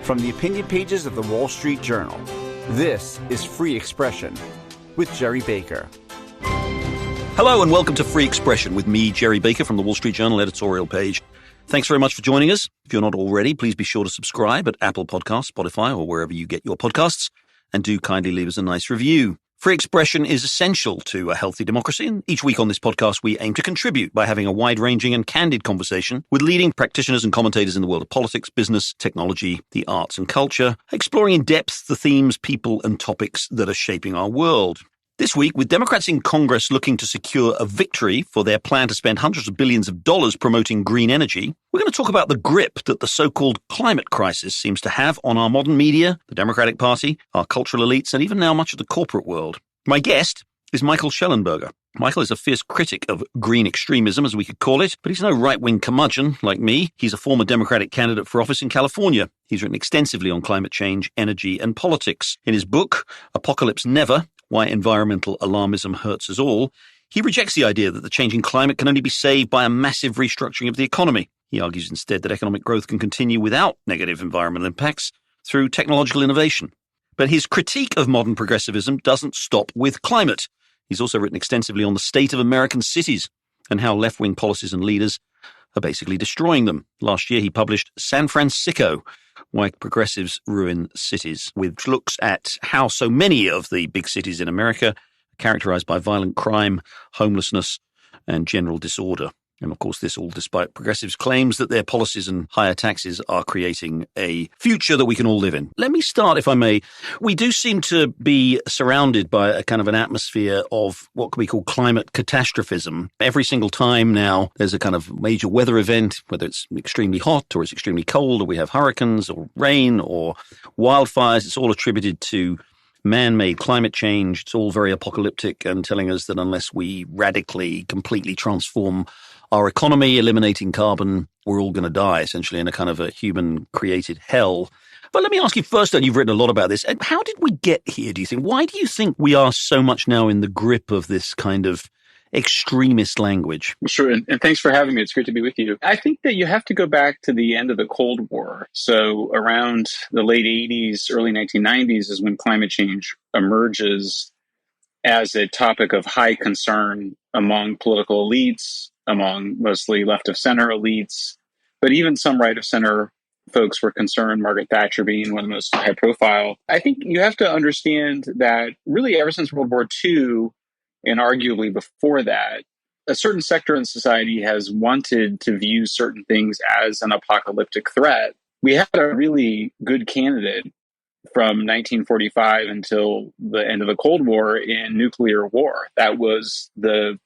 From the opinion pages of the Wall Street Journal, this is Free Expression with Gerry Baker. Hello and welcome to Free Expression with me, Gerry Baker, from the Wall Street Journal editorial page. Thanks very much for joining us. If you're not already, please be sure to subscribe at Apple Podcasts, Spotify, or wherever you get your podcasts, and do kindly leave us a nice review. Free expression is essential to a healthy democracy, and each week on this podcast we aim to contribute by having a wide-ranging and candid conversation with leading practitioners and commentators in the world of politics, business, technology, the arts and culture, exploring in depth the themes, people and topics that are shaping our world. This week, with Democrats in Congress looking to secure a victory for their plan to spend hundreds of billions of dollars promoting green energy, we're going to talk about the grip that the so-called climate crisis seems to have on our modern media, the Democratic Party, our cultural elites, and even now much of the corporate world. My guest is Michael Shellenberger. Michael is a fierce critic of green extremism, as we could call it, but he's no right-wing curmudgeon like me. He's a former Democratic candidate for office in California. He's written extensively on climate change, energy, and politics. In his book, Apocalypse Never, Why Environmental Alarmism Hurts Us All, he rejects the idea that the changing climate can only be saved by a massive restructuring of the economy. He argues instead that economic growth can continue without negative environmental impacts through technological innovation. But his critique of modern progressivism doesn't stop with climate. He's also written extensively on the state of American cities and how left-wing policies and leaders are basically destroying them. Last year, he published San Francisco, Why Progressives Ruin Cities, which looks at how so many of the big cities in America are characterized by violent crime, homelessness, and general disorder. And of course, this all despite progressives' claims that their policies and higher taxes are creating a future that we can all live in. Let me start, if I may. We do seem to be surrounded by a kind of an atmosphere of what could be called climate catastrophism. Every single time now there's a kind of major weather event, whether it's extremely hot or it's extremely cold, or we have hurricanes or rain or wildfires, it's all attributed to man-made climate change. It's all very apocalyptic and telling us that unless we radically, completely transform our economy, eliminating carbon, we're all going to die, essentially, in a kind of a human-created hell. But let me ask you first, and you've written a lot about this, how did we get here, do you think? Why do you think we are so much now in the grip of this kind of extremist language? Sure, and thanks for having me. It's great to be with you. I think that you have to go back to the end of the Cold War. So around the late 80s, early 1990s is when climate change emerges as a topic of high concern among political elites, among mostly left-of-center elites, but even some right-of-center folks were concerned, Margaret Thatcher being one of the most high-profile. I think you have to understand that really ever since World War II, and arguably before that, a certain sector in society has wanted to view certain things as an apocalyptic threat. We had a really good candidate from 1945 until the end of the Cold War in nuclear war. That was the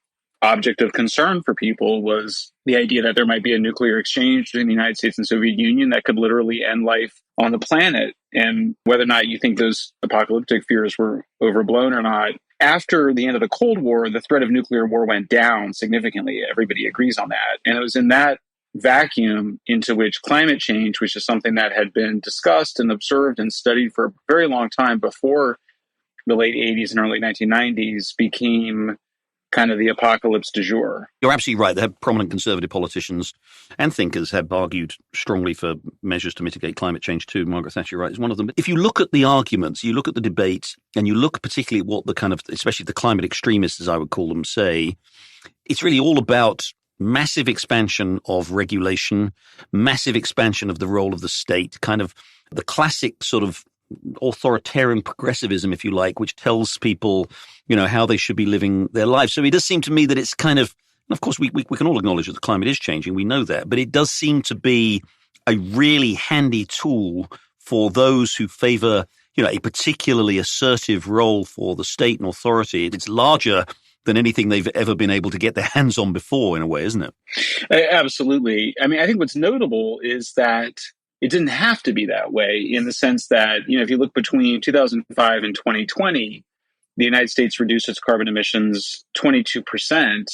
object of concern for people, was the idea that there might be a nuclear exchange between the United States and Soviet Union that could literally end life on the planet. And whether or not you think those apocalyptic fears were overblown or not, after the end of the Cold War, the threat of nuclear war went down significantly. Everybody agrees on that. And it was in that vacuum into which climate change, which is something that had been discussed and observed and studied for a very long time before the late 80s and early 1990s, became kind of the apocalypse du jour. You're absolutely right. There have prominent conservative politicians and thinkers have argued strongly for measures to mitigate climate change too. Margaret Thatcher, right, is one of them. But if you look at the arguments, you look at the debate, and you look particularly at what the kind of, especially the climate extremists, as I would call them, say, it's really all about massive expansion of regulation, massive expansion of the role of the state, kind of the classic sort of authoritarian progressivism, if you like, which tells people, you know, how they should be living their lives. So it does seem to me that it's kind of, and of course, we can all acknowledge that the climate is changing. We know that. But it does seem to be a really handy tool for those who favor, you know, a particularly assertive role for the state and authority. It's larger than anything they've ever been able to get their hands on before, in a way, isn't it? Absolutely. I mean, I think what's notable is that it didn't have to be that way, in the sense that, you know, if you look between 2005 and 2020, the United States reduced its carbon emissions 22%.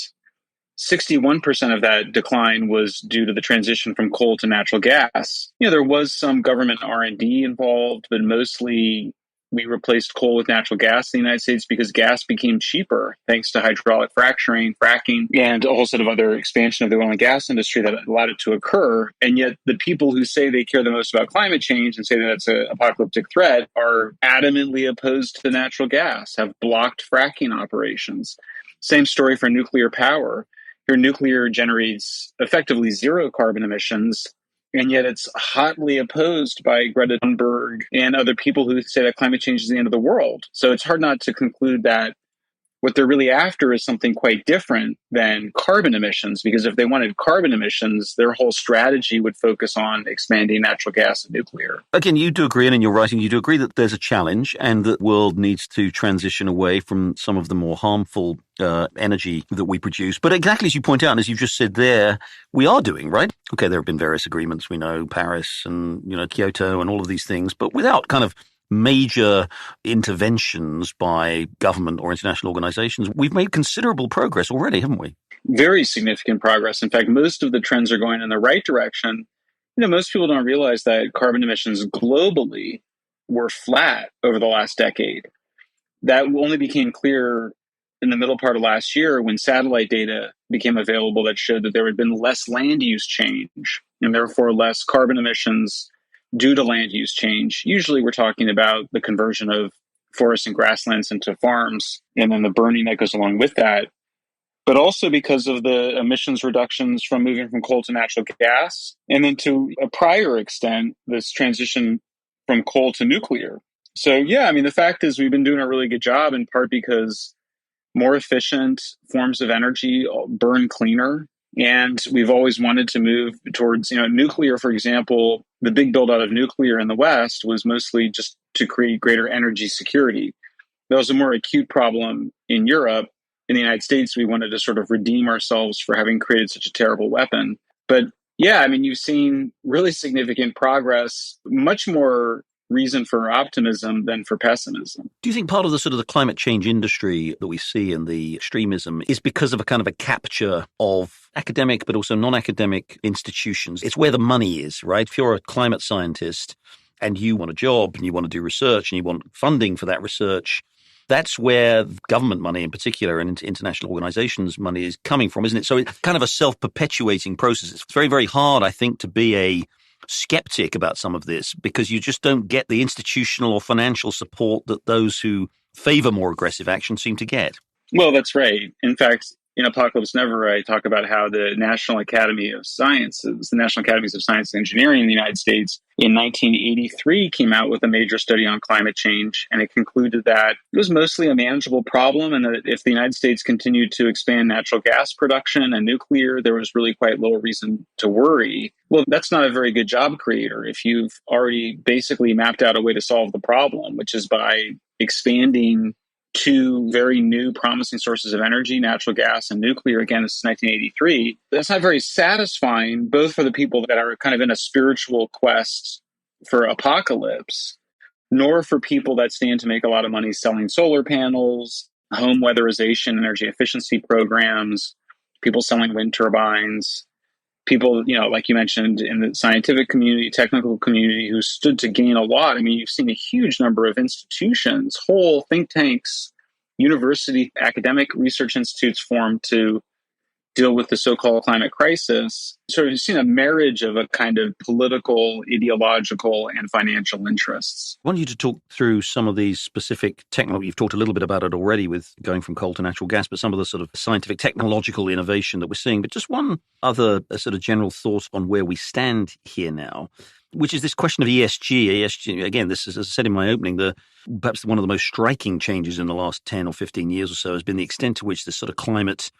61% of that decline was due to the transition from coal to natural gas. You know, there was some government R&D involved, but mostly We replaced coal with natural gas in the United States because gas became cheaper thanks to hydraulic fracturing, fracking, and a whole set of other expansion of the oil and gas industry that allowed it to occur. And yet the people who say they care the most about climate change and say that it's an apocalyptic threat are adamantly opposed to natural gas, have blocked fracking operations. Same story for nuclear power. Your nuclear generates effectively zero carbon emissions, and yet it's hotly opposed by Greta Thunberg and other people who say that climate change is the end of the world. So it's hard not to conclude that what they're really after is something quite different than carbon emissions, because if they wanted carbon emissions, their whole strategy would focus on expanding natural gas and nuclear. Again, you do agree, and in your writing, you do agree that there's a challenge and that the world needs to transition away from some of the more harmful energy that we produce. But exactly as you point out, and as you just said there, we are doing, right? Okay, there have been various agreements, we know, Paris and, Kyoto and all of these things, but without kind of major interventions by government or international organizations, we've made considerable progress already, haven't we? Very significant progress. In fact, most of the trends are going in the right direction. Most people don't realize that carbon emissions globally were flat over the last decade. That only became clear in the middle part of last year when satellite data became available that showed that there had been less land use change and therefore less carbon emissions due to land use change. Usually we're talking about the conversion of forests and grasslands into farms and then the burning that goes along with that, but also because of the emissions reductions from moving from coal to natural gas, and then to a prior extent, this transition from coal to nuclear. So yeah, the fact is we've been doing a really good job, in part because more efficient forms of energy burn cleaner. And we've always wanted to move towards, nuclear, for example. The big build out of nuclear in the West was mostly just to create greater energy security. That was a more acute problem in Europe. In the United States, we wanted to sort of redeem ourselves for having created such a terrible weapon. But yeah, you've seen really significant progress, much more reason for optimism than for pessimism. Do you think part of the sort of the climate change industry that we see in the extremism is because of a kind of a capture of academic but also non-academic institutions? It's where the money is, right? If you're a climate scientist and you want a job and you want to do research and you want funding for that research, that's where government money in particular and international organizations' money is coming from, isn't it? So it's kind of a self-perpetuating process. It's very, very hard, I think, to be a skeptic about some of this because you just don't get the institutional or financial support that those who favor more aggressive action seem to get. Well, that's right. In fact, in Apocalypse Never, I talk about how the National Academy of Sciences, the National Academies of Science and Engineering in the United States, in 1983 came out with a major study on climate change, and it concluded that it was mostly a manageable problem, and that if the United States continued to expand natural gas production and nuclear, there was really quite little reason to worry. Well, that's not a very good job creator if you've already basically mapped out a way to solve the problem, which is by expanding two very new promising sources of energy, natural gas and nuclear. Again, this is 1983. That's not very satisfying, both for the people that are kind of in a spiritual quest for apocalypse, nor for people that stand to make a lot of money selling solar panels, home weatherization, energy efficiency programs, people selling wind turbines, people, like you mentioned, in the scientific community, technical community, who stood to gain a lot. You've seen a huge number of institutions, whole think tanks, university, academic research institutes formed to deal with the so-called climate crisis. So you've seen a marriage of a kind of political, ideological, and financial interests. I want you to talk through some of these specific technology. You've talked a little bit about it already with going from coal to natural gas, but some of the sort of scientific technological innovation that we're seeing. But just one other sort of general thought on where we stand here now, which is this question of ESG. ESG, again, this is, as I said in my opening, perhaps one of the most striking changes in the last 10 or 15 years or so has been the extent to which this sort of climate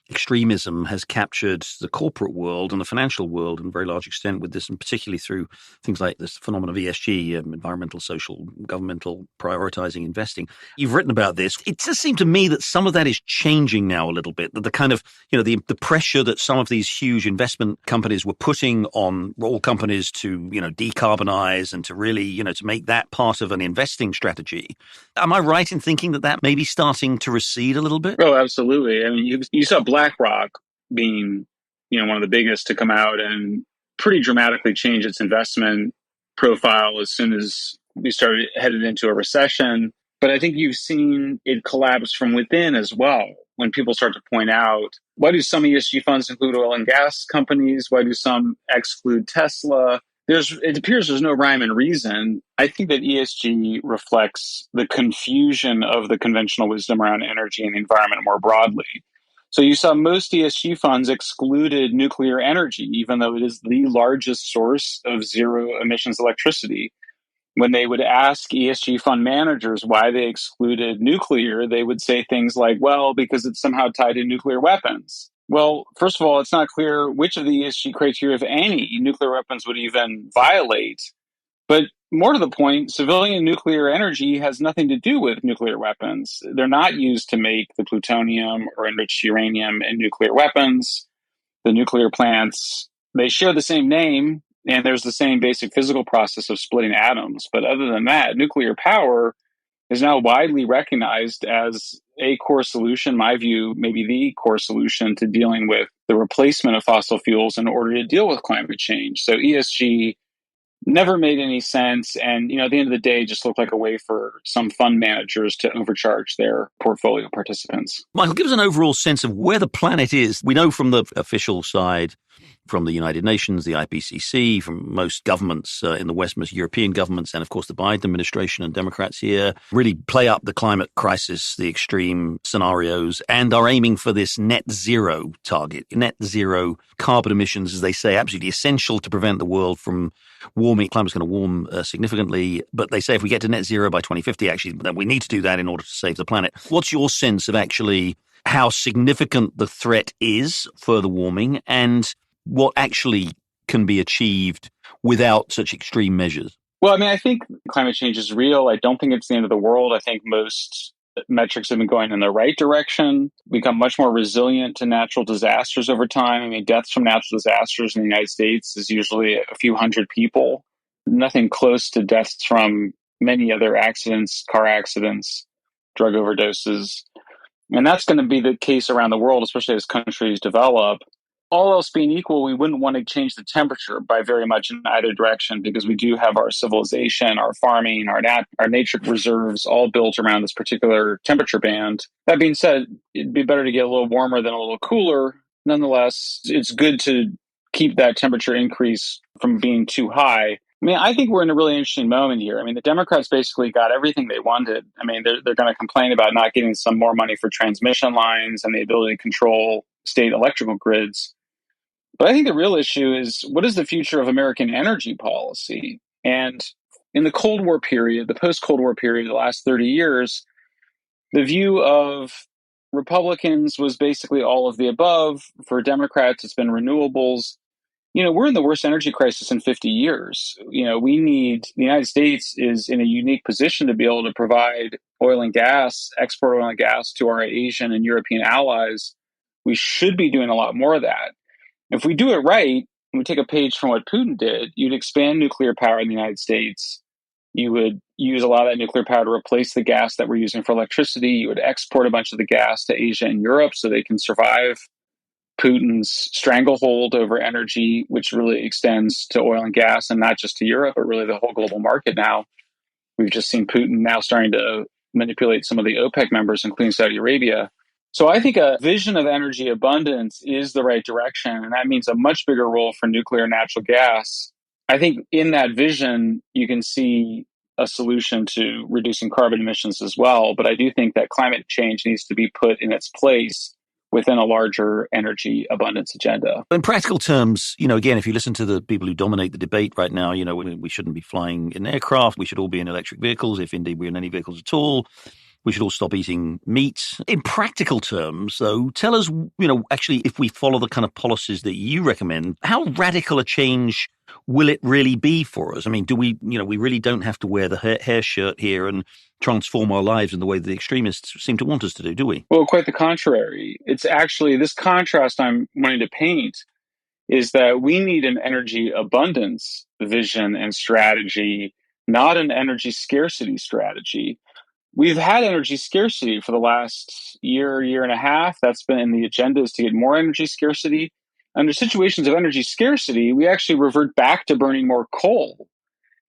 extremism has captured the corporate world and the financial world in a very large extent with this, and particularly through things like this phenomenon of ESG, environmental, social, governmental prioritizing investing. You've written about this. It does seem to me that some of that is changing now a little bit, that the kind of, the pressure that some of these huge investment companies were putting on all companies to, decarbonize and to really, to make that part of an investing strategy. Am I right in thinking that may be starting to recede a little bit? Oh, absolutely. You saw BlackRock being, one of the biggest to come out and pretty dramatically change its investment profile as soon as we started headed into a recession. But I think you've seen it collapse from within as well. When people start to point out, why do some ESG funds include oil and gas companies? Why do some exclude Tesla? It appears there's no rhyme and reason. I think that ESG reflects the confusion of the conventional wisdom around energy and the environment more broadly. So you saw most ESG funds excluded nuclear energy, even though it is the largest source of zero emissions electricity. When they would ask ESG fund managers why they excluded nuclear, they would say things like, well, because it's somehow tied to nuclear weapons. Well, first of all, it's not clear which of the ESG criteria, if any, nuclear weapons would even violate. But more to the point, civilian nuclear energy has nothing to do with nuclear weapons. They're not used to make the plutonium or enriched uranium in nuclear weapons. The nuclear plants, they share the same name, and there's the same basic physical process of splitting atoms. But other than that, nuclear power is now widely recognized as a core solution, in my view, maybe the core solution to dealing with the replacement of fossil fuels in order to deal with climate change. So ESG never made any sense. And, at the end of the day, just looked like a way for some fund managers to overcharge their portfolio participants. Michael, give us an overall sense of where the planet is. We know from the official side, from the United Nations, the IPCC, from most governments in the West, most European governments, and of course the Biden administration and Democrats here, really play up the climate crisis, the extreme scenarios, and are aiming for this net zero target. Net zero carbon emissions, as they say, absolutely essential to prevent the world from warming. Climate's going to warm significantly, but they say if we get to net zero by 2050, actually, then we need to do that in order to save the planet. What's your sense of actually how significant the threat is, further warming, and what actually can be achieved without such extreme measures? Well, I think climate change is real. I don't think it's the end of the world. I think most metrics have been going in the right direction, become much more resilient to natural disasters over time. Deaths from natural disasters in the United States is usually a few hundred people. Nothing close to deaths from many other accidents, car accidents, drug overdoses. And that's going to be the case around the world, especially as countries develop. All else being equal, we wouldn't want to change the temperature by very much in either direction because we do have our civilization, our farming, our nature reserves all built around this particular temperature band. That being said, it'd be better to get a little warmer than a little cooler. Nonetheless, it's good to keep that temperature increase from being too high. I think we're in a really interesting moment here. The Democrats basically got everything they wanted. They're going to complain about not getting some more money for transmission lines and the ability to control state electrical grids. But I think the real issue is, what is the future of American energy policy? And in the Cold War period, the post-Cold War period, the last 30 years, the view of Republicans was basically all of the above. For Democrats, it's been renewables. We're in the worst energy crisis in 50 years. The United States is in a unique position to be able to provide oil and gas, export oil and gas to our Asian and European allies. We should be doing a lot more of that. If we do it right, and we take a page from what Putin did, you'd expand nuclear power in the United States. You would use a lot of that nuclear power to replace the gas that we're using for electricity. You would export a bunch of the gas to Asia and Europe so they can survive Putin's stranglehold over energy, which really extends to oil and gas, and not just to Europe, but really the whole global market now. We've just seen Putin now starting to manipulate some of the OPEC members, including Saudi Arabia. So I think a vision of energy abundance is the right direction, and that means a much bigger role for nuclear and natural gas. I think in that vision, you can see a solution to reducing carbon emissions as well. But I do think that climate change needs to be put in its place within a larger energy abundance agenda. In practical terms, again, if you listen to the people who dominate the debate right now, we shouldn't be flying in aircraft. We should all be in electric vehicles, if indeed we're in any vehicles at all. We should all stop eating meat. In practical terms, though, tell us, actually, if we follow the kind of policies that you recommend, how radical a change will it really be for us? Do we, we really don't have to wear the hair shirt here and transform our lives in the way that the extremists seem to want us to do we? Well, quite the contrary. It's actually this contrast I'm wanting to paint is that we need an energy abundance vision and strategy, not an energy scarcity strategy. We've had energy scarcity for the last year and a half. That's been the agenda, is to get more energy scarcity. Under situations of energy scarcity, we actually revert back to burning more coal.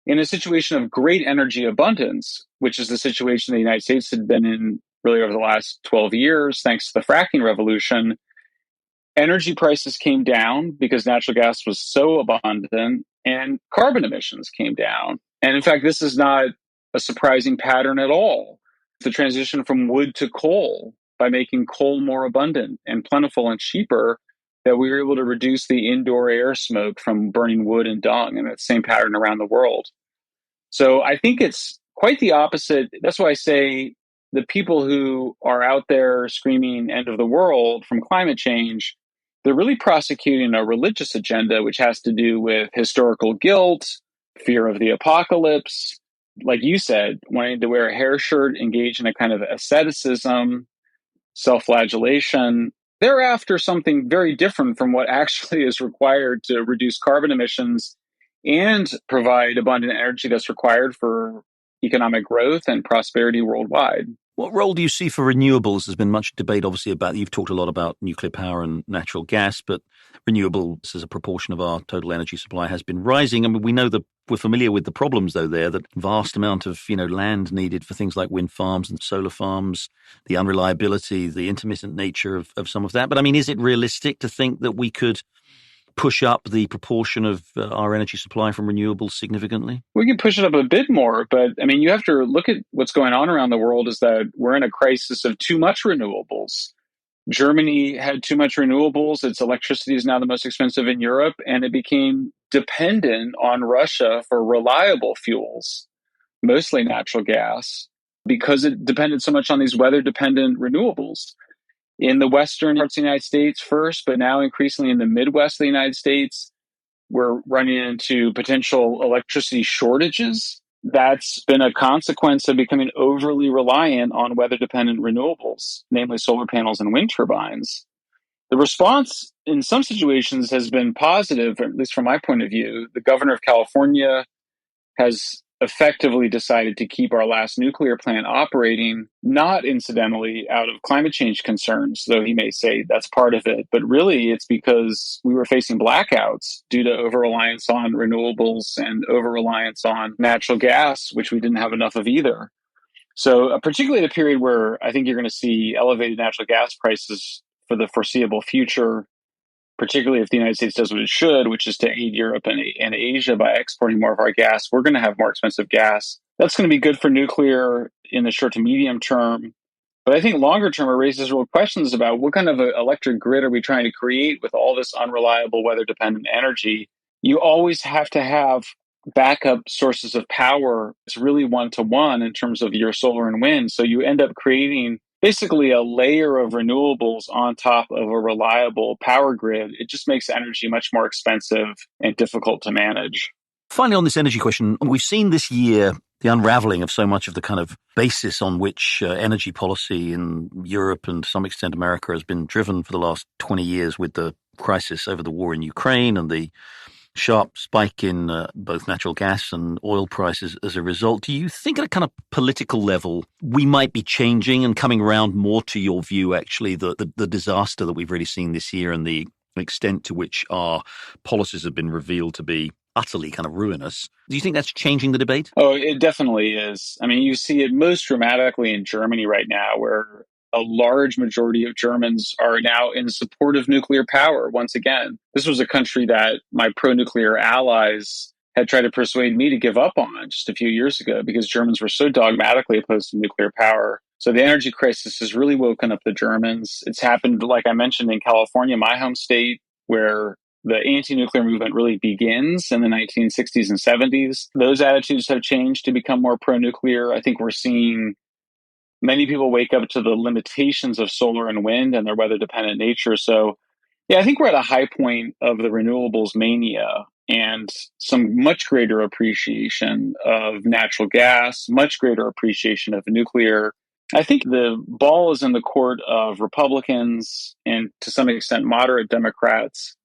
in a situation of great energy abundance, which is the situation the United States had been in really over the last 12 years, thanks to the fracking revolution, energy prices came down because natural gas was so abundant and carbon emissions came down. And in fact, this is not a surprising pattern at all. The transition from wood to coal, by making coal more abundant and plentiful and cheaper, that we were able to reduce the indoor air smoke from burning wood and dung, and that same pattern around the world. So I think it's quite the opposite. That's why I say the people who are out there screaming end of the world from climate change, they're really prosecuting a religious agenda, which has to do with historical guilt, fear of the apocalypse, like you said, wanting to wear a hair shirt, engage in a kind of asceticism, self-flagellation. They're after something very different from what actually is required to reduce carbon emissions and provide abundant energy that's required for economic growth and prosperity worldwide. What role do you see for renewables? There's been much debate, obviously, about, you've talked a lot about nuclear power and natural gas, but renewables as a proportion of our total energy supply has been rising. I mean, we know that we're familiar with the problems, though, there, that vast amount of, land needed for things like wind farms and solar farms, the unreliability, the intermittent nature of some of that. But I mean, is it realistic to think that we could push up the proportion of our energy supply from renewables significantly? We can push it up a bit more, but I mean, you have to look at what's going on around the world is that we're in a crisis of too much renewables. Germany had too much renewables. Its electricity is now the most expensive in Europe, and it became dependent on Russia for reliable fuels, mostly natural gas, because it depended so much on these weather-dependent renewables. In the western parts of the United States first, but now increasingly in the Midwest of the United States, we're running into potential electricity shortages. That's been a consequence of becoming overly reliant on weather-dependent renewables, namely solar panels and wind turbines. The response in some situations has been positive, at least from my point of view. The governor of California has effectively decided to keep our last nuclear plant operating, not incidentally out of climate change concerns, though he may say that's part of it, but really it's because we were facing blackouts due to over-reliance on renewables and over-reliance on natural gas, which we didn't have enough of either. So particularly at a period where I think you're going to see elevated natural gas prices for the foreseeable future, particularly if the United States does what it should, which is to aid Europe and Asia by exporting more of our gas, we're going to have more expensive gas. That's going to be good for nuclear in the short to medium term. But I think longer term, it raises real questions about what kind of an electric grid are we trying to create with all this unreliable weather-dependent energy. You always have to have backup sources of power. It's really one-to-one in terms of your solar and wind. So you end up creating basically a layer of renewables on top of a reliable power grid. It just makes energy much more expensive and difficult to manage. Finally, on this energy question, we've seen this year the unraveling of so much of the kind of basis on which energy policy in Europe and to some extent America has been driven for the last 20 years with the crisis over the war in Ukraine and the sharp spike in both natural gas and oil prices as a result. Do you think at a kind of political level we might be changing and coming around more to your view, actually, the disaster that we've really seen this year and the extent to which our policies have been revealed to be utterly kind of ruinous? Do you think that's changing the debate? Oh, it definitely is. I mean, you see it most dramatically in Germany right now, where a large majority of Germans are now in support of nuclear power. Once again, this was a country that my pro-nuclear allies had tried to persuade me to give up on just a few years ago because Germans were so dogmatically opposed to nuclear power. So the energy crisis has really woken up the Germans. It's happened, like I mentioned, in California, my home state, where the anti-nuclear movement really begins in the 1960s and 70s. Those attitudes have changed to become more pro-nuclear. I think we're seeing many people wake up to the limitations of solar and wind and their weather-dependent nature. So, yeah, I think we're at a high point of the renewables mania and some much greater appreciation of natural gas, much greater appreciation of nuclear. I think the ball is in the court of Republicans and to some extent moderate Democrats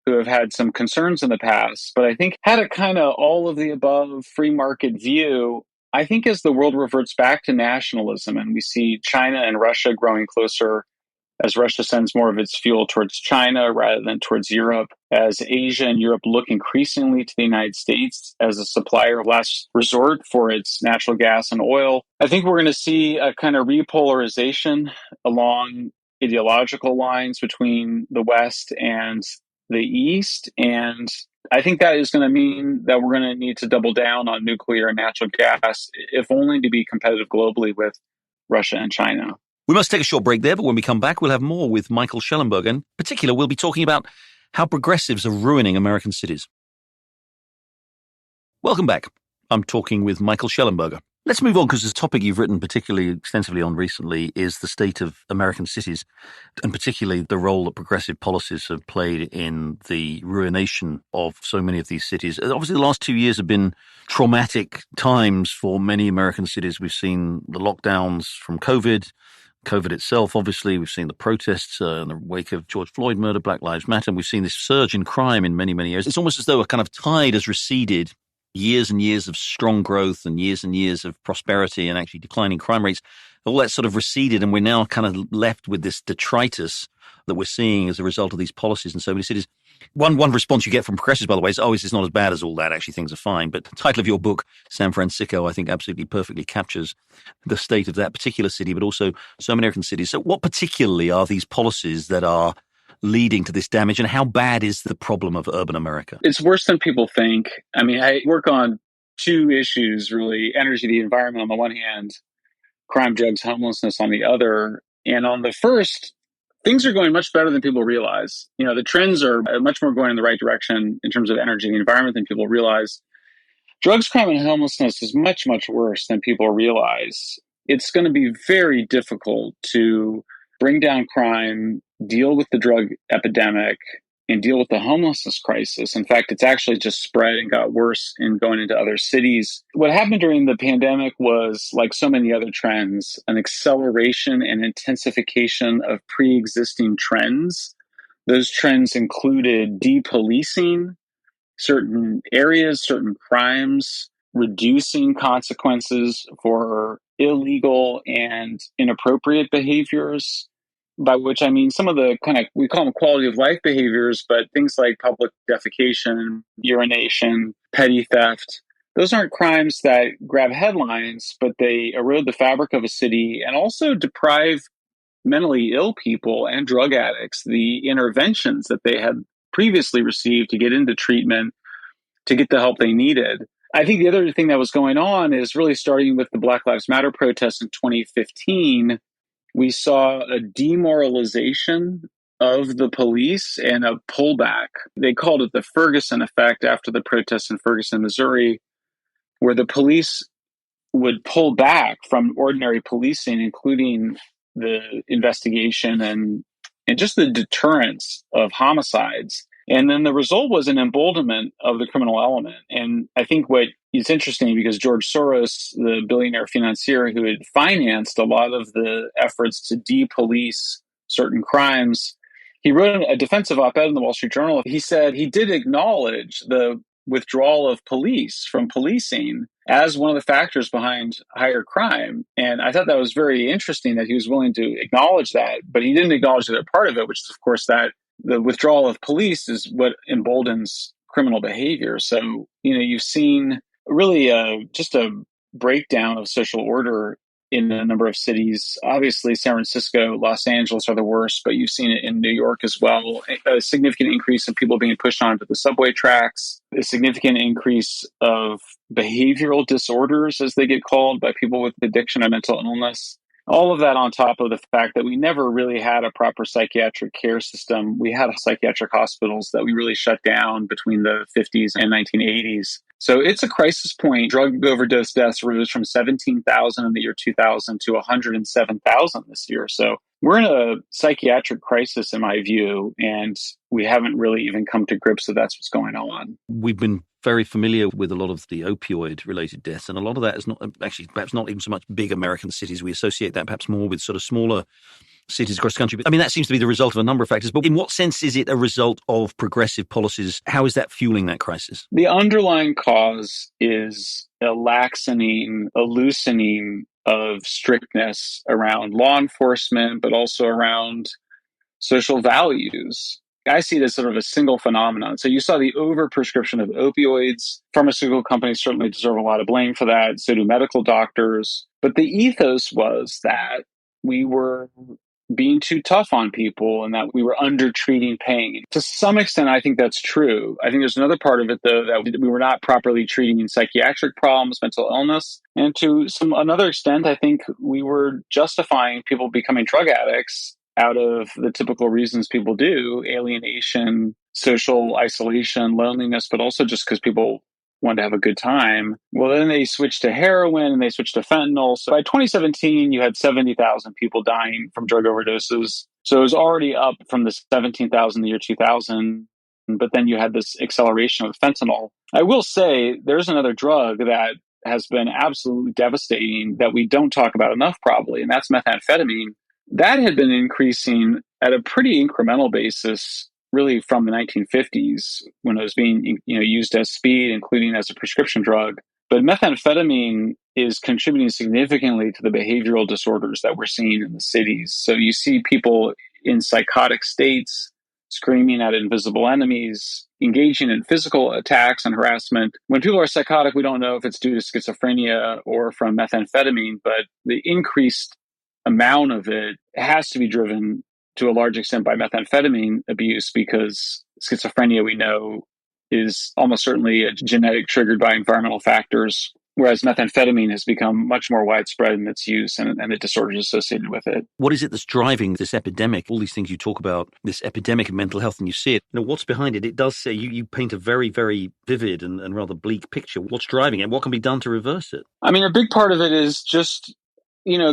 who have had some concerns in the past, but I think had a kind of all of the above free market view. I think as the world reverts back to nationalism and we see China and Russia growing closer as Russia sends more of its fuel towards China rather than towards Europe, as Asia and Europe look increasingly to the United States as a supplier of last resort for its natural gas and oil. I think we're going to see a kind of repolarization along ideological lines between the West and the East. And I think that is going to mean that we're going to need to double down on nuclear and natural gas, if only to be competitive globally with Russia and China. We must take a short break there, but when we come back, we'll have more with Michael Shellenberger. In particular, we'll be talking about how progressives are ruining American cities. Welcome back. I'm talking with Michael Shellenberger. Let's move on, because the topic you've written particularly extensively on recently is the state of American cities, and particularly the role that progressive policies have played in the ruination of so many of these cities. Obviously, the last 2 years have been traumatic times for many American cities. We've seen the lockdowns from COVID itself, obviously. We've seen the protests in the wake of George Floyd murder, Black Lives Matter, and we've seen this surge in crime in many, many areas. It's almost as though a kind of tide has receded. Years and years of strong growth and years of prosperity and actually declining crime rates, all that sort of receded, and we're now kind of left with this detritus that we're seeing as a result of these policies in so many cities. One response you get from progressives, by the way, is, it's not as bad as all that. Actually, things are fine. But the title of your book, San Francisco, I think absolutely perfectly captures the state of that particular city, but also so many American cities. So what particularly are these policies that are leading to this damage, and how bad is the problem of urban America? It's worse than people think. I mean, I work on two issues, really: energy, the environment on the one hand, crime, drugs, homelessness on the other. And on the first, things are going much better than people realize. You know, the trends are much more going in the right direction in terms of energy and the environment than people realize. Drugs, crime, and homelessness is much, much worse than people realize. It's going to be very difficult to bring down crime, deal with the drug epidemic, and deal with the homelessness crisis. In fact, it's actually just spread and got worse in going into other cities. What happened during the pandemic was, like so many other trends, an acceleration and intensification of pre-existing trends. Those trends included depolicing certain areas, certain crimes, reducing consequences for illegal and inappropriate behaviors, by which I mean some of the kind of, we call them quality of life behaviors, but things like public defecation, urination, petty theft. Those aren't crimes that grab headlines, but they erode the fabric of a city and also deprive mentally ill people and drug addicts the interventions that they had previously received to get into treatment, to get the help they needed. I think the other thing that was going on is really starting with the Black Lives Matter protests in 2015. We saw a demoralization of the police and a pullback. They called it the Ferguson effect after the protests in Ferguson, Missouri, where the police would pull back from ordinary policing, including the investigation and just the deterrence of homicides. And then the result was an emboldenment of the criminal element. And I think what is interesting, because George Soros, the billionaire financier who had financed a lot of the efforts to depolice certain crimes, he wrote a defensive op-ed in the Wall Street Journal. He said he did acknowledge the withdrawal of police from policing as one of the factors behind higher crime. And I thought that was very interesting that he was willing to acknowledge that, but he didn't acknowledge the other part of it, which is, of course, that the withdrawal of police is what emboldens criminal behavior. So, you've seen really just a breakdown of social order in a number of cities. Obviously, San Francisco, Los Angeles are the worst, but you've seen it in New York as well. A significant increase in people being pushed onto the subway tracks, a significant increase of behavioral disorders, as they get called, by people with addiction or mental illness. All of that on top of the fact that we never really had a proper psychiatric care system. We had psychiatric hospitals that we really shut down between the 50s and 1980s. So it's a crisis point. Drug overdose deaths rose from 17,000 in the year 2000 to 107,000 this year. So we're in a psychiatric crisis, in my view, and we haven't really even come to grips with that's what's going on. We've been very familiar with a lot of the opioid-related deaths, and a lot of that is not actually perhaps not even so much big American cities. We associate that perhaps more with sort of smaller cities across the country. But I mean, that seems to be the result of a number of factors. But in what sense is it a result of progressive policies? How is that fueling that crisis? The underlying cause is a laxening, a loosening of strictness around law enforcement, but also around social values. I see it as sort of a single phenomenon. So you saw the overprescription of opioids. Pharmaceutical companies certainly deserve a lot of blame for that. So do medical doctors. But the ethos was that we were being too tough on people and that we were undertreating pain. To some extent, I think that's true. I think there's another part of it, though, that we were not properly treating psychiatric problems, mental illness. And to another extent, I think we were justifying people becoming drug addicts out of the typical reasons people do: alienation, social isolation, loneliness, but also just because people wanted to have a good time. Well, then they switched to heroin and they switched to fentanyl. So by 2017, you had 70,000 people dying from drug overdoses. So it was already up from the 17,000 in the year 2000. But then you had this acceleration with fentanyl. I will say there's another drug that has been absolutely devastating that we don't talk about enough probably, and that's methamphetamine. That had been increasing at a pretty incremental basis really from the 1950s when it was being used as speed, including as a prescription drug. But methamphetamine is contributing significantly to the behavioral disorders that we're seeing in the cities. So you see people in psychotic states screaming at invisible enemies, engaging in physical attacks and harassment. When people are psychotic, we don't know if it's due to schizophrenia or from methamphetamine, but the increased amount of it has to be driven to a large extent by methamphetamine abuse, because schizophrenia, we know, is almost certainly a genetic triggered by environmental factors, whereas methamphetamine has become much more widespread in its use and the disorders associated with it. What is it that's driving this epidemic? All these things you talk about, this epidemic of mental health, and you see it. What's behind it? It does say, you paint a very, very vivid and rather bleak picture. What's driving it? What can be done to reverse it? I mean, a big part of it is just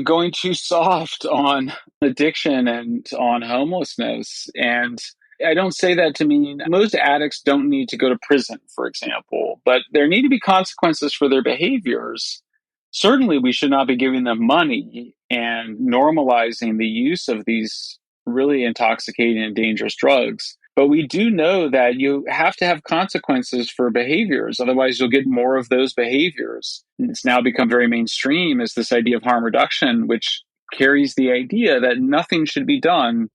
going too soft on addiction and on homelessness. And I don't say that to mean most addicts don't need to go to prison, for example, but there need to be consequences for their behaviors. Certainly, we should not be giving them money and normalizing the use of these really intoxicating and dangerous drugs. But we do know that you have to have consequences for behaviors. Otherwise, you'll get more of those behaviors. And it's now become very mainstream is this idea of harm reduction, which carries the idea that nothing should be done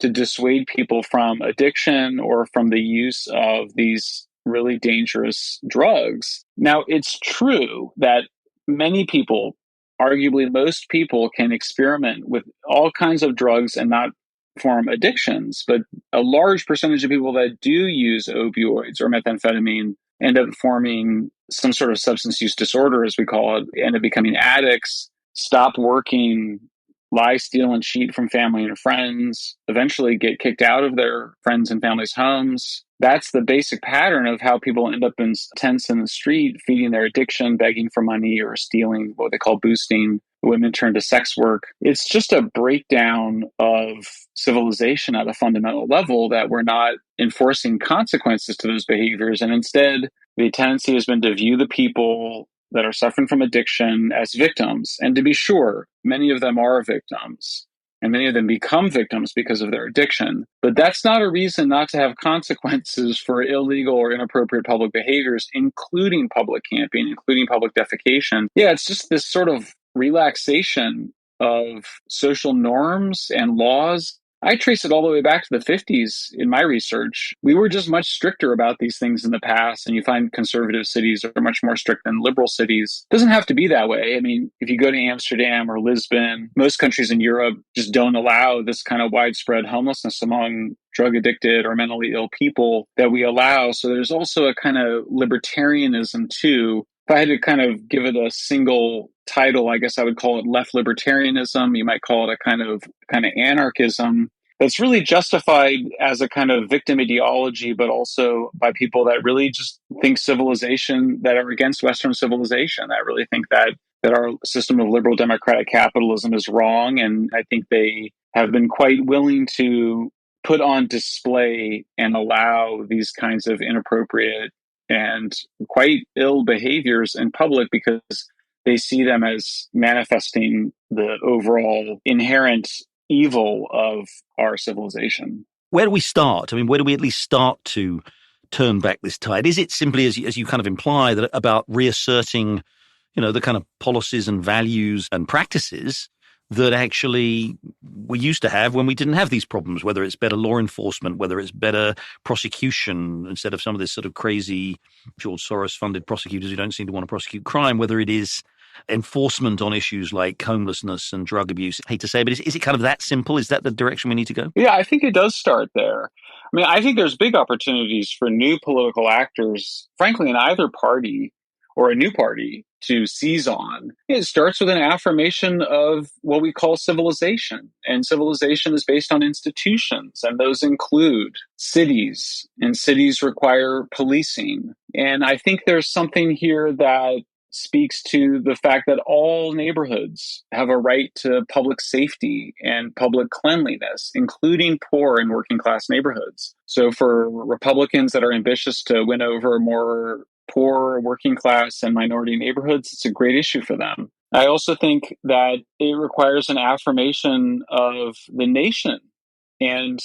to dissuade people from addiction or from the use of these really dangerous drugs. Now, it's true that many people, arguably most people, can experiment with all kinds of drugs and not form addictions, but a large percentage of people that do use opioids or methamphetamine end up forming some sort of substance use disorder, as we call it, end up becoming addicts, stop working, lie, steal, and cheat from family and friends, eventually get kicked out of their friends' and families' homes. That's the basic pattern of how people end up in tents in the street, feeding their addiction, begging for money, or stealing, what they call boosting. Women turn to sex work. It's just a breakdown of civilization at a fundamental level that we're not enforcing consequences to those behaviors. And instead, the tendency has been to view the people that are suffering from addiction as victims. And to be sure, many of them are victims. And many of them become victims because of their addiction. But that's not a reason not to have consequences for illegal or inappropriate public behaviors, including public camping, including public defecation. Yeah, it's just this sort of relaxation of social norms and laws. I trace it all the way back to the 50s in my research. We were just much stricter about these things in the past, and you find conservative cities are much more strict than liberal cities. It doesn't have to be that way. I mean, if you go to Amsterdam or Lisbon, most countries in Europe just don't allow this kind of widespread homelessness among drug addicted or mentally ill people that we allow. So there's also a kind of libertarianism too. If I had to kind of give it a single title, I guess I would call it left libertarianism. You might call it a kind of anarchism that's really justified as a kind of victim ideology, but also by people that really just think civilization, that are against Western civilization, that really think that our system of liberal democratic capitalism is wrong. And I think they have been quite willing to put on display and allow these kinds of inappropriate and quite ill behaviors in public because they see them as manifesting the overall inherent evil of our civilization. Where do we start? I mean, where do we at least start to turn back this tide? Is it simply, as you kind of imply, that about reasserting, the kind of policies and values and practices that actually we used to have when we didn't have these problems, whether it's better law enforcement, whether it's better prosecution instead of some of this sort of crazy George Soros-funded prosecutors who don't seem to want to prosecute crime, whether it is enforcement on issues like homelessness and drug abuse. I hate to say, but is it kind of that simple? Is that the direction we need to go? Yeah, I think it does start there. I mean, I think there's big opportunities for new political actors, frankly, in either party or a new party to seize on. It starts with an affirmation of what we call civilization. And civilization is based on institutions, and those include cities, and cities require policing. And I think there's something here that speaks to the fact that all neighborhoods have a right to public safety and public cleanliness, including poor and working class neighborhoods. So for Republicans that are ambitious to win over more poor, working class, and minority neighborhoods, it's a great issue for them. I also think that it requires an affirmation of the nation, and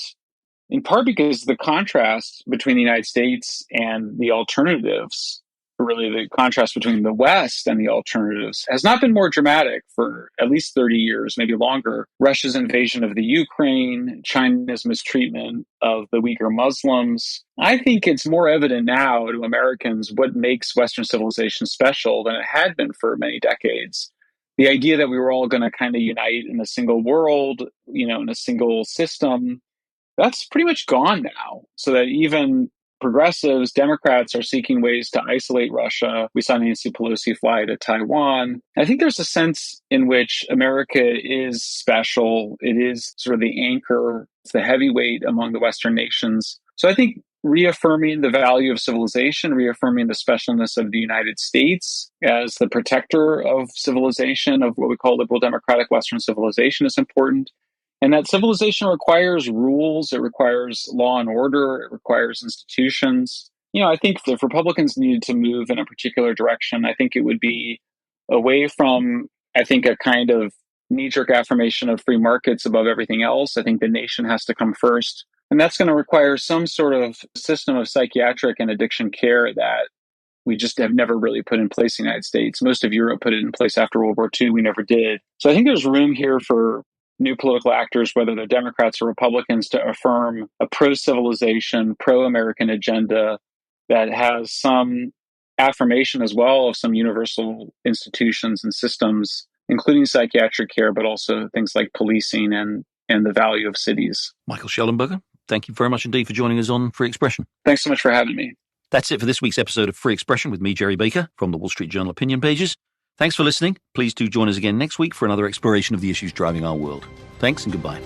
in part because the contrast between the United States and the alternatives, really the contrast between the West and the alternatives, has not been more dramatic for at least 30 years, maybe longer. Russia's invasion of the Ukraine, China's mistreatment of the Uyghur Muslims. I think it's more evident now to Americans what makes Western civilization special than it had been for many decades. The idea that we were all going to kind of unite in a single world, in a single system, that's pretty much gone now. So that even progressives, Democrats are seeking ways to isolate Russia. We saw Nancy Pelosi fly to Taiwan. I think there's a sense in which America is special. It is sort of the anchor, it's the heavyweight among the Western nations. So I think reaffirming the value of civilization, reaffirming the specialness of the United States as the protector of civilization, of what we call liberal democratic Western civilization, is important. And that civilization requires rules, it requires law and order, it requires institutions. I think if Republicans needed to move in a particular direction, I think it would be away from, a kind of knee-jerk affirmation of free markets above everything else. I think the nation has to come first. And that's going to require some sort of system of psychiatric and addiction care that we just have never really put in place in the United States. Most of Europe put it in place after World War II. We never did. So I think there's room here for new political actors, whether they're Democrats or Republicans, to affirm a pro-civilization, pro-American agenda that has some affirmation as well of some universal institutions and systems, including psychiatric care, but also things like policing and the value of cities. Michael Shellenberger, thank you very much indeed for joining us on Free Expression. Thanks so much for having me. That's it for this week's episode of Free Expression with me, Gerry Baker, from the Wall Street Journal opinion pages. Thanks for listening. Please do join us again next week for another exploration of the issues driving our world. Thanks and goodbye.